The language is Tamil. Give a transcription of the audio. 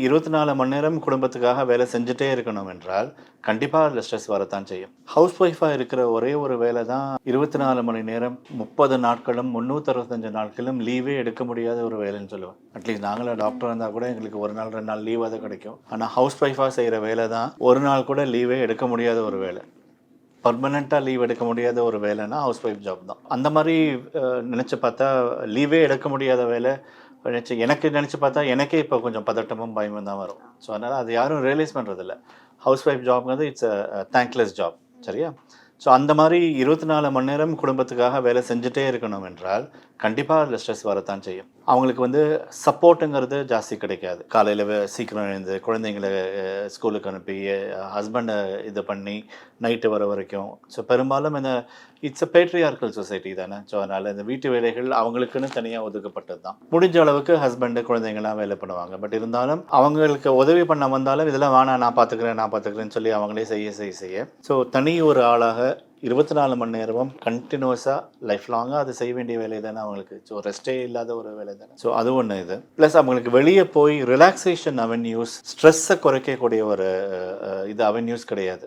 24 மணி நேரம் குடும்பத்துக்காக வேலை செஞ்சுட்டே இருக்கணும் என்றால், கண்டிப்பா அதில ஸ்ட்ரெஸ் வரத்தான் செய்யும். ஹவுஸ் ஒய்ஃபா இருக்கிற ஒரே ஒரு வேலை தான் 24 மணி நேரம், 30 நாட்களும், 365 நாட்களும் லீவே எடுக்க முடியாத ஒரு வேலைன்னு சொல்லுவேன். அட்லீஸ்ட் நாங்கலாம் டாக்டரா இருந்தா கூட எங்களுக்கு 1 நாள், 2 நாள் லீவாவது கிடைக்கும். ஆனா ஹவுஸ் ஒய்ஃபா செய்ற வேலை தான் 1 நாள் கூட லீவே எடுக்க முடியாத ஒரு வேலை. பெர்மனெண்ட்டா லீவ் எடுக்க முடியாத ஒரு வேலைன்னா ஹவுஸ் ஒய்ஃப் ஜாப் தான். அந்த மாரி நெனச்சு பார்த்தா லீவே எடுக்க முடியாத வேலை எனக்கு நினச்சி பார்த்தா எனக்கே இப்போ கொஞ்சம் பதட்டமும் பயமும் தான் வரும். ஸோ அதனால் அது யாரும் ரியலைஸ் பண்ணுறதில்ல. ஹவுஸ் ஒய்ஃப் ஜாப்ங்கிறது இட்ஸ் தேங்க்லெஸ் ஜாப். சரியா? ஸோ அந்த மாதிரி 24 மணி நேரம் குடும்பத்துக்காக வேலை செஞ்சுட்டே இருக்கணும் என்றால் கண்டிப்பாக அதில் ஸ்ட்ரெஸ் வரத்தான் செய்யும். அவங்களுக்கு வந்து சப்போர்ட்டுங்கிறது ஜாஸ்தி கிடைக்காது. காலையில் சீக்கிரம் எழுந்து குழந்தைங்களை ஸ்கூலுக்கு அனுப்பி ஹஸ்பண்டை இது பண்ணி நைட்டு வர வரைக்கும். ஸோ பெரும்பாலும் இந்த இட்ஸ் அ பேட்ரியார்கல் சொசைட்டி தானே. ஸோ அதனால் இந்த வீட்டு வேலைகள் அவங்களுக்குன்னு தனியாக ஒதுக்கப்பட்டது தான். முடிஞ்ச அளவுக்கு ஹஸ்பண்டு குழந்தைங்கள்லாம் வேலை பண்ணுவாங்க. பட் இருந்தாலும் அவங்களுக்கு உதவி பண்ண வந்தாலும் இதெல்லாம் வேணாம் நான் பார்த்துக்கிறேன்னு சொல்லி அவங்களே செய்ய ஸோ தனி ஒரு ஆளாக 24 மணி நேரமும் கண்டினியூஸாக லைஃப் லாங்காக அது செய்ய வேண்டிய வேலை தானே அவங்களுக்கு. ஸோ ரெஸ்ட்டே இல்லாத ஒரு வேலை தானே. ஸோ அது ஒன்று இது. ப்ளஸ் அவங்களுக்கு வெளியே போய் ரிலாக்ஸேஷன் அவென்யூஸ், ஸ்ட்ரெஸ்ஸை குறைக்கக்கூடிய ஒரு இது அவென்யூஸ் கிடையாது.